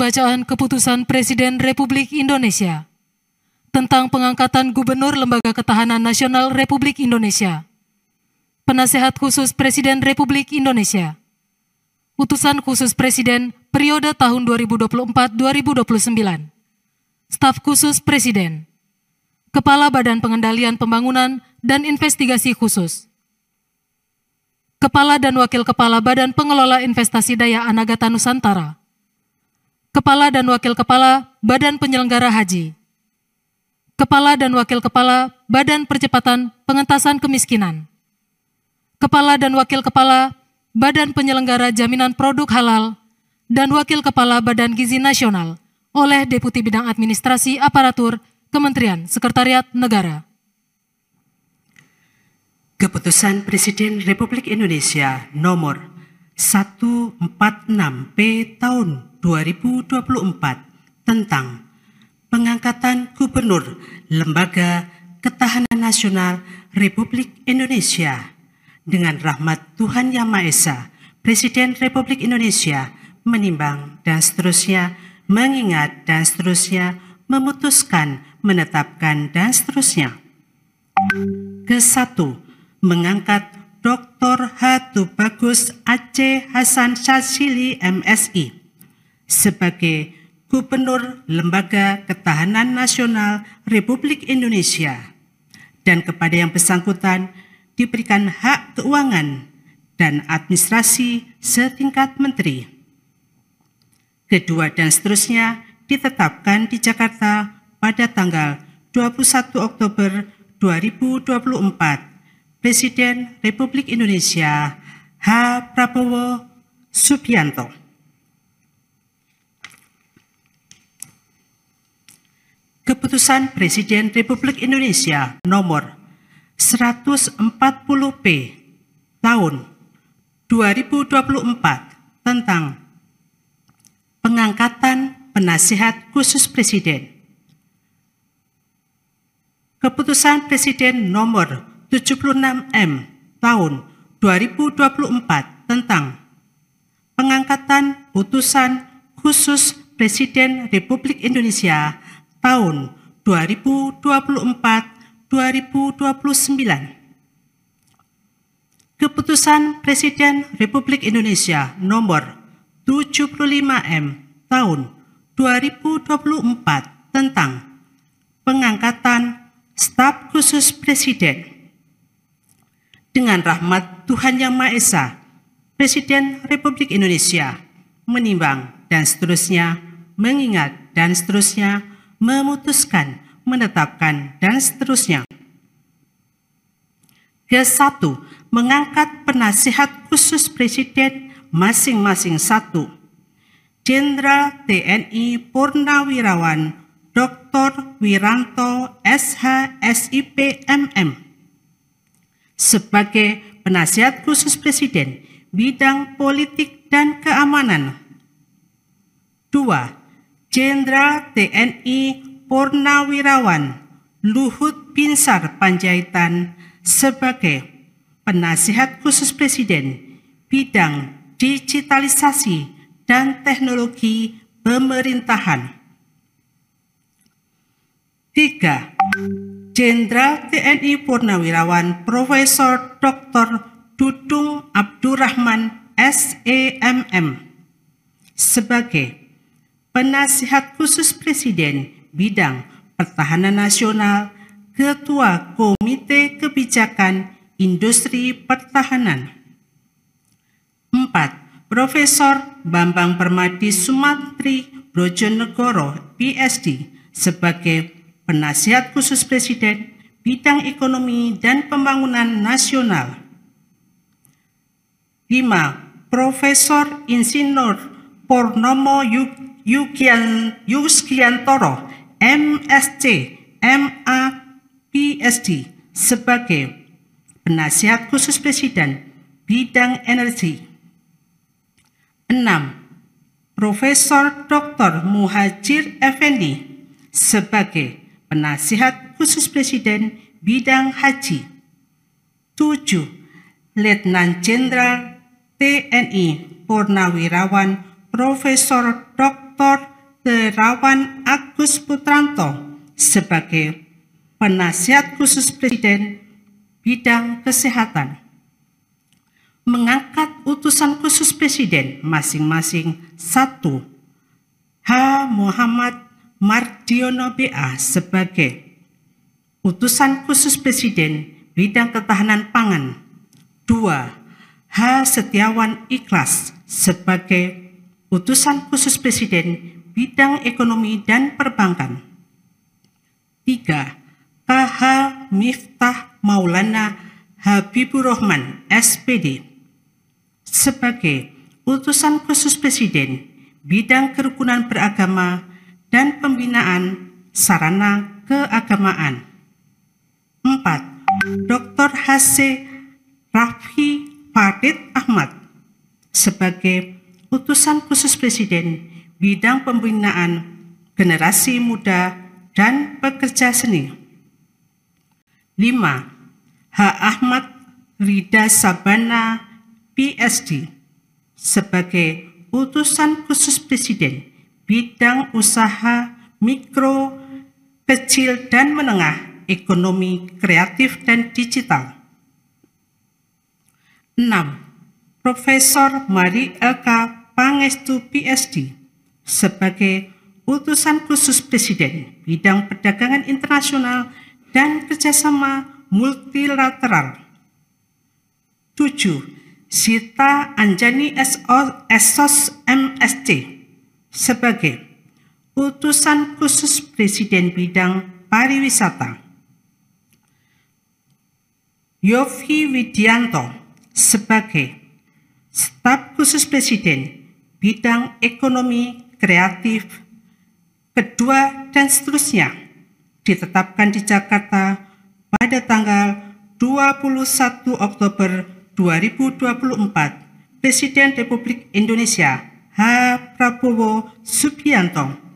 Pembacaan Keputusan Presiden Republik Indonesia tentang pengangkatan Gubernur Lembaga Ketahanan Nasional Republik Indonesia. Penasehat Khusus Presiden Republik Indonesia. Utusan Khusus Presiden periode tahun 2024-2029. Staf Khusus Presiden. Kepala Badan Pengendalian Pembangunan dan Investigasi Khusus. Kepala dan Wakil Kepala Badan Pengelola Investasi Daya Anagata Nusantara. Kepala dan Wakil Kepala Badan Penyelenggara Haji. Kepala dan Wakil Kepala Badan Percepatan Pengentasan Kemiskinan. Kepala dan Wakil Kepala Badan Penyelenggara Jaminan Produk Halal dan Wakil Kepala Badan Gizi Nasional oleh Deputi Bidang Administrasi Aparatur Kementerian Sekretariat Negara. Keputusan Presiden Republik Indonesia nomor 146P tahun 2024 tentang pengangkatan Gubernur Lembaga Ketahanan Nasional Republik Indonesia. Dengan rahmat Tuhan Yang Maha Esa, Presiden Republik Indonesia menimbang dan seterusnya, mengingat dan seterusnya, memutuskan, menetapkan dan seterusnya. Ke-1, mengangkat Dr. H. Tubagus Aceh Hasan Syadzili MSI sebagai Gubernur Lembaga Ketahanan Nasional Republik Indonesia dan kepada yang bersangkutan diberikan hak keuangan dan administrasi setingkat menteri. Kedua dan seterusnya ditetapkan di Jakarta pada tanggal 21 Oktober 2024. Presiden Republik Indonesia H. Prabowo Subianto. Keputusan Presiden Republik Indonesia nomor 140P tahun 2024 tentang pengangkatan Penasehat Khusus Presiden. Keputusan Presiden nomor 76M tahun 2024 tentang pengangkatan Putusan Khusus Presiden Republik Indonesia tahun 2024-2029. Keputusan Presiden Republik Indonesia nomor 75M tahun 2024 tentang pengangkatan Staf Khusus Presiden. Dengan rahmat Tuhan Yang Maha Esa, Presiden Republik Indonesia menimbang dan seterusnya, mengingat dan seterusnya, memutuskan, menetapkan dan seterusnya. Ke-1, mengangkat Penasehat Khusus Presiden masing-masing. 1. Jenderal TNI Purnawirawan Dr. Wiranto SH SIP MM sebagai Penasehat Khusus Presiden bidang politik dan keamanan. 2. Jenderal TNI Purnawirawan Luhut Binsar Panjaitan sebagai Penasehat Khusus Presiden bidang digitalisasi dan teknologi pemerintahan. 3. Jenderal TNI Purnawirawan Profesor Dr. Dudung Abdurrahman SEMM sebagai Penasehat Khusus Presiden bidang Pertahanan Nasional, Ketua Komite Kebijakan Industri Pertahanan. 4. Profesor Bambang Permadi Sumantri Brojonegoro PSD sebagai Penasehat Khusus Presiden bidang Ekonomi dan Pembangunan Nasional. 5. Profesor Insinyur Purnomo Yuskiantoro MSc MA PSD sebagai Penasehat Khusus Presiden bidang energi. 6. Profesor Dr. Muhajir Effendi sebagai Penasehat Khusus Presiden bidang haji. 7. Letnan Jenderal TNI Purnawirawan Profesor Dr. Terawan Agus Putranto sebagai Penasihat Khusus Presiden bidang kesehatan. Mengangkat utusan khusus Presiden masing-masing 1. H. Muhammad Mardiono BA sebagai Utusan Khusus Presiden bidang ketahanan pangan. 2. H. Setiawan Ikhlas sebagai Utusan Khusus Presiden bidang ekonomi dan perbankan. 3. KH Miftah Maulana Habibur Rahman SPD sebagai Utusan Khusus Presiden bidang kerukunan beragama dan pembinaan sarana keagamaan. 4. Dr. H.C. Raffi Farid Ahmad sebagai Utusan Khusus Presiden bidang pembinaan generasi muda dan pekerja seni. 5. H. Ahmad Rida Sabana PSD sebagai Utusan Khusus Presiden bidang usaha mikro, kecil dan menengah, ekonomi kreatif dan digital. 6. Profesor Mari LK Pangestu PSD sebagai Utusan Khusus Presiden bidang perdagangan internasional dan kerjasama multilateral. 7. Sita Anjani SOS MSc sebagai Utusan Khusus Presiden bidang pariwisata. Yofi Widianto sebagai Staf Khusus Presiden bidang ekonomi kreatif, kedua dan seterusnya, ditetapkan di Jakarta pada tanggal 21 Oktober 2024. Presiden Republik Indonesia H. Prabowo Subianto.